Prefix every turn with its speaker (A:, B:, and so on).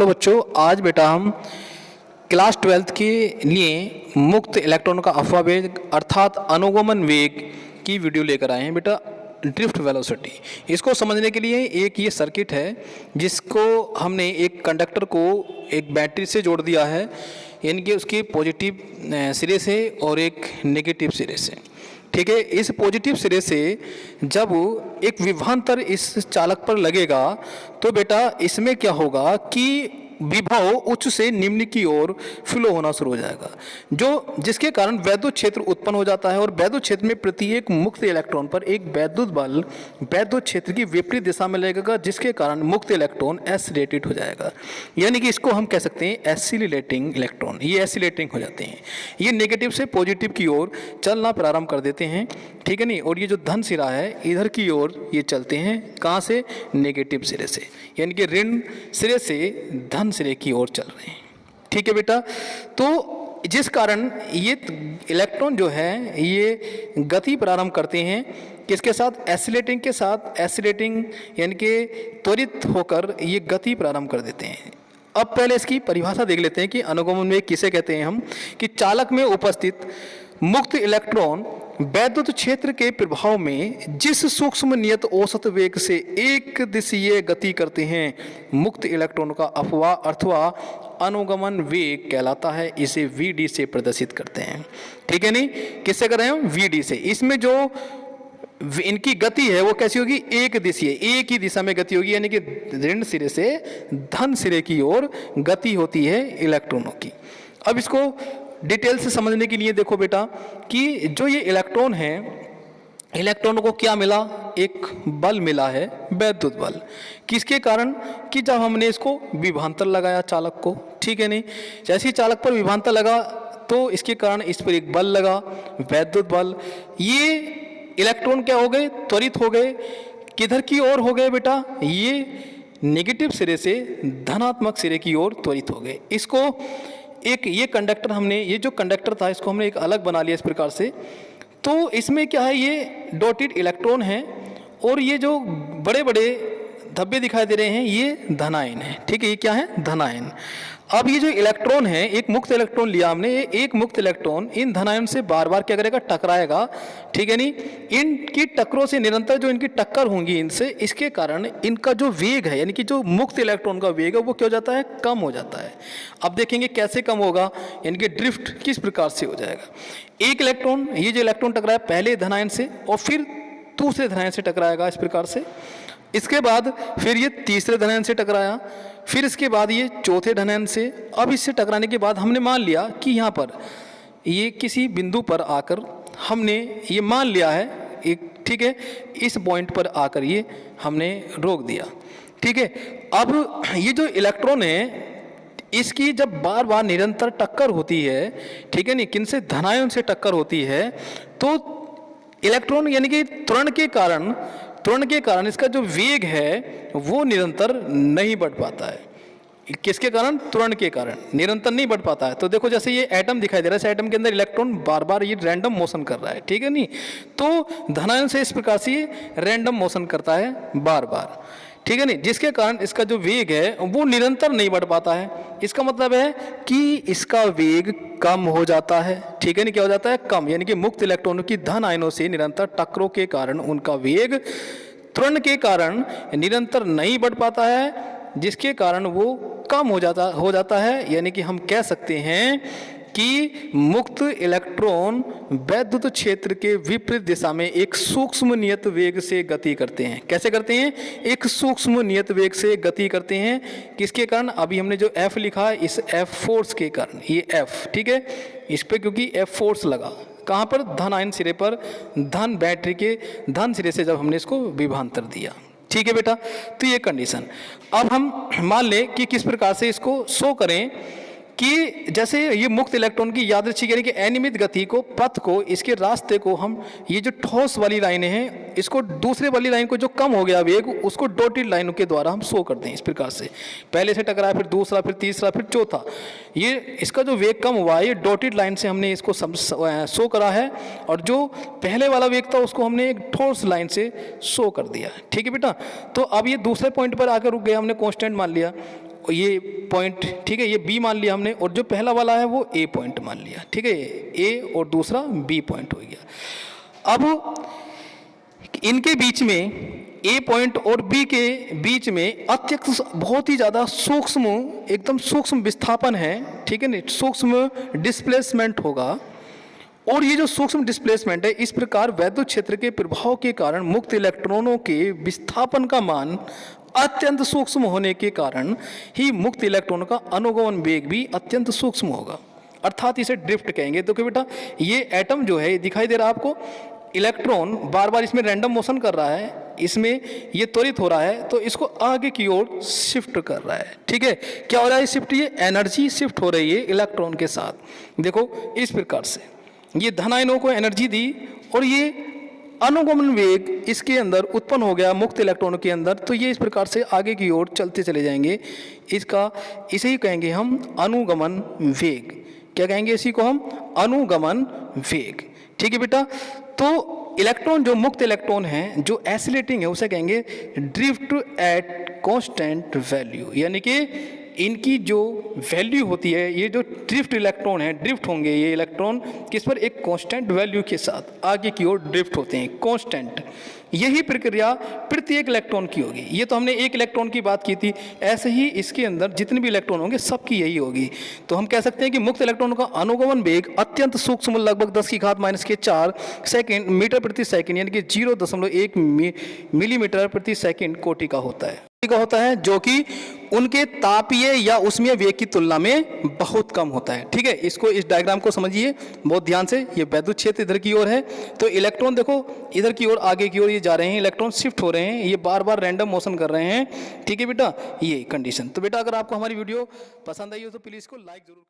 A: Hello बच्चों, आज बेटा हम क्लास 12th के लिए मुक्त इलेक्ट्रॉन का अफवा वेग अर्थात अनुगमन वेग की वीडियो लेकर आए हैं बेटा। ड्रिफ्ट वेलोसिटी, इसको समझने के लिए एक ये सर्किट है जिसको हमने एक कंडक्टर को एक बैटरी से जोड़ दिया है, यानी कि उसके पॉजिटिव सिरे से और एक नेगेटिव सिरे से। ठीक है, इस पॉजिटिव सिरे से जब एक विभवांतर इस चालक पर लगेगा तो बेटा इसमें क्या होगा कि विभव उच्च से निम्न की ओर फ्लो होना शुरू हो जाएगा, जो जिसके कारण वैद्युत क्षेत्र उत्पन्न हो जाता है। और वैद्युत क्षेत्र में प्रत्येक मुक्त इलेक्ट्रॉन पर एक वैद्युत बल वैद्युत क्षेत्र की विपरीत दिशा में लगेगा, जिसके कारण मुक्त इलेक्ट्रॉन एसिलेटेड हो जाएगा। यानी कि इसको हम कह सकते हैं एसिलेटिंग इलेक्ट्रॉन, ये एसिलेटिंग हो जाते हैं, ये नेगेटिव से पॉजिटिव की ओर चलना प्रारंभ कर देते हैं। ठीक है नहीं, और ये जो धन सिरा है इधर की ओर ये चलते हैं, कहाँ से? नेगेटिव सिरे से, यानी कि ऋण सिरे से धन सिरे की ओर चल रहे हैं। ठीक है बेटा, तो जिस कारण ये इलेक्ट्रॉन जो है ये गति प्रारंभ करते हैं किसके साथ? एसिलेटिंग के साथ। एसिलेटिंग यानी कि त्वरित होकर ये गति प्रारंभ कर देते हैं। अब पहले इसकी परिभाषा देख लेते हैं कि अनुगमन वेग किसे कहते हैं हम। कि चालक में उपस्थित मुक्त इलेक्ट्रॉन वैद्युत क्षेत्र के प्रभाव में जिस सूक्ष्म नियत औसत वेग से एक दिशीय गति करते हैं, मुक्त इलेक्ट्रॉन का अपवाह अथवा अनुगमन वेग कहलाता है। इसे Vd से प्रदर्शित करते हैं। ठीक है नहीं, किससे कर रहे हैं? Vd से। इसमें जो इनकी गति है वो कैसी होगी? एक दिशीय, एक ही दिशा में गति होगी, यानी कि ऋण सिरे से धन सिरे की ओर गति होती है इलेक्ट्रॉनों की। अब इसको डिटेल से समझने के लिए देखो बेटा कि जो ये इलेक्ट्रॉन है, इलेक्ट्रॉनों को क्या मिला? एक बल मिला है, वैद्युत बल। किसके कारण? कि जब हमने इसको विभवांतर लगाया चालक को। ठीक है नहीं, जैसे ही चालक पर विभवांतर लगा तो इसके कारण इस पर एक बल लगा, वैद्युत बल। ये इलेक्ट्रॉन क्या हो गए? त्वरित हो गए। किधर की ओर हो गए बेटा? ये नेगेटिव सिरे से धनात्मक सिरे की ओर त्वरित हो गए। इसको एक ये कंडक्टर हमने, ये जो कंडक्टर था इसको हमने एक अलग बना लिया इस प्रकार से। तो इसमें क्या है, ये डॉटेड इलेक्ट्रॉन है और ये जो बड़े बड़े धब्बे दिखाई दे रहे हैं ये धनायन है। ठीक है, ये क्या है? धनायन। अब ये जो इलेक्ट्रॉन है, एक मुक्त इलेक्ट्रॉन लिया हमने, ये एक मुक्त इलेक्ट्रॉन इन धनायन से बार बार क्या करेगा? टकराएगा। ठीक है नहीं, इनकी टक्करों से निरंतर जो इनकी टक्कर होंगी इनसे, इसके कारण इनका जो वेग है, यानी कि जो मुक्त इलेक्ट्रॉन का वेग है वो क्या हो जाता है? कम हो जाता है। अब देखेंगे कैसे कम होगा, यानी कि ड्रिफ्ट किस प्रकार से हो जाएगा। एक इलेक्ट्रॉन, ये जो इलेक्ट्रॉन टकराया पहले धनायन से और फिर दूसरे धनायन से टकराएगा इस प्रकार से। इसके बाद फिर ये तीसरे धनायन से टकराया, फिर इसके बाद ये चौथे धनायन से। अब इससे टकराने के बाद हमने मान लिया कि यहाँ पर ये किसी बिंदु पर आकर हमने ये मान लिया है एक, ठीक है, इस पॉइंट पर आकर ये हमने रोक दिया। ठीक है, अब ये जो इलेक्ट्रॉन है इसकी जब बार बार निरंतर टक्कर होती है, ठीक है नहीं, किन से? धनायन से टक्कर होती है, तो इलेक्ट्रॉन यानी कि त्वरण के कारण इसका जो वेग है वो निरंतर नहीं बढ़ पाता है। किसके कारण? त्वरण के कारण निरंतर नहीं बढ़ पाता है। तो देखो जैसे ये एटम दिखाई दे रहा है, इस एटम के अंदर इलेक्ट्रॉन बार बार ये रैंडम मोशन कर रहा है। ठीक है नहीं, तो धनायन से इस प्रकार से ये रैंडम मोशन करता है बार बार। ठीक है नहीं, जिसके कारण इसका जो वेग है वो निरंतर नहीं बढ़ पाता है। इसका मतलब है कि इसका वेग कम हो जाता है। ठीक है नहीं, क्या हो जाता है? कम। यानी कि मुक्त इलेक्ट्रॉनों की धन आयनों से निरंतर टक्करों के कारण उनका वेग त्वरण के कारण निरंतर नहीं बढ़ पाता है, जिसके कारण वो कम हो जाता है। यानी कि हम कह सकते हैं कि मुक्त इलेक्ट्रॉन वैद्युत क्षेत्र के विपरीत दिशा में एक सूक्ष्म नियत वेग से गति करते हैं। कैसे करते हैं? एक सूक्ष्म नियत वेग से गति करते हैं। किसके कारण? अभी हमने जो F लिखा है, इस F फोर्स के कारण, ये F, ठीक है, इस पे क्योंकि F फोर्स लगा, कहाँ पर? धन आयन सिरे पर, धन बैटरी के धन सिरे से जब हमने इसको विभवांतर दिया। ठीक है बेटा, तो ये कंडीशन। अब हम मान लें कि किस प्रकार से इसको शो करें कि जैसे ये मुक्त इलेक्ट्रॉन की यादृच्छिक यानी कि अनियमित गति को, पथ को, इसके रास्ते को हम, ये जो ठोस वाली लाइनें हैं इसको दूसरे वाली लाइन को जो कम हो गया वेग उसको डॉटेड लाइनों के द्वारा हम शो करते हैं इस प्रकार से। पहले से टकराया, फिर दूसरा, फिर तीसरा, फिर चौथा, ये इसका जो वेग कम हुआ है ये डॉटेड लाइन से हमने इसको शो करा है, और जो पहले वाला वेग था उसको हमने एक ठोस लाइन से शो कर दिया। ठीक है बेटा, तो अब ये दूसरे पॉइंट पर आकर रुक गया, हमने कॉन्स्टेंट मान लिया। ये पॉइंट, ठीक है, ये बी मान लिया हमने, और जो पहला वाला है वो ए पॉइंट मान लिया, ठीक है, ए और दूसरा बी पॉइंट हो गया। अब इनके बीच में ए पॉइंट और बी के बीच में अत्यंत बहुत ही ज़्यादा सूक्ष्म, एकदम सूक्ष्म विस्थापन है, ठीक है ना, सूक्ष्म डिस्प्लेसमेंट होगा। और ये जो सूक्ष्म डिस्प्लेसमेंट है, इस प्रकार वैद्युत क्षेत्र के प्रभाव के कारण मुक्त इलेक्ट्रॉनों के विस्थापन का मान अत्यंत सूक्ष्म होने के कारण ही मुक्त इलेक्ट्रॉनों का अनुगमन वेग भी अत्यंत सूक्ष्म होगा, अर्थात इसे ड्रिफ्ट कहेंगे। तो कि बेटा ये एटम जो है, ये दिखाई दे रहा है आपको, इलेक्ट्रॉन बार बार इसमें रैंडम मोशन कर रहा है, इसमें ये त्वरित हो रहा है, तो इसको आगे की ओर शिफ्ट कर रहा है, ठीक है। क्या हो रहा है शिफ्ट? ये एनर्जी शिफ्ट हो रही है इलेक्ट्रॉन के साथ। देखो इस प्रकार से ये धन आयनों को एनर्जी दी और ये अनुगमन वेग इसके अंदर उत्पन्न हो गया मुक्त इलेक्ट्रॉनों के अंदर, तो ये इस प्रकार से आगे की ओर चलते चले जाएंगे। इसे ही कहेंगे हम अनुगमन वेग। क्या कहेंगे इसी को? हम अनुगमन वेग, ठीक है बेटा। तो इलेक्ट्रॉन, जो मुक्त इलेक्ट्रॉन हैं, जो एसिलेटिंग है, उसे कहेंगे ड्रिफ्ट एट कांस्टेंट वैल्यू, यानी कि इनकी जो वैल्यू होती है, ये जो ड्रिफ्ट इलेक्ट्रॉन है, ड्रिफ्ट होंगे ये इलेक्ट्रॉन किस पर? एक कांस्टेंट वैल्यू के साथ आगे की ओर ड्रिफ्ट होते हैं, कांस्टेंट। यही प्रक्रिया प्रत्येक इलेक्ट्रॉन की होगी। ये तो हमने एक इलेक्ट्रॉन की बात की थी, ऐसे ही इसके अंदर जितने भी इलेक्ट्रॉन होंगे सबकी यही होगी। तो हम कह सकते हैं कि मुक्त इलेक्ट्रॉनों का अनुगमन वेग अत्यंत सूक्ष्म, लगभग 10⁻⁴ सेकेंड मीटर प्रति सेकेंड, यानी कि 0.1 मिलीमीटर प्रति सेकेंड कोटि का होता है, जो कि उनके तापीय या ऊष्मीय वेग की तुलना में बहुत कम होता है, ठीक है। इसको, इस डायग्राम को समझिए बहुत ध्यान से। ये वैद्युत क्षेत्र इधर की ओर है, तो इलेक्ट्रॉन देखो इधर की ओर, आगे की ओर ये जा रहे हैं, इलेक्ट्रॉन शिफ्ट हो रहे हैं, ये बार बार रैंडम मोशन कर रहे हैं, ठीक है बेटा, ये कंडीशन। तो बेटा अगर आपको हमारी वीडियो पसंद आई हो तो प्लीज़ इसको लाइक जरूर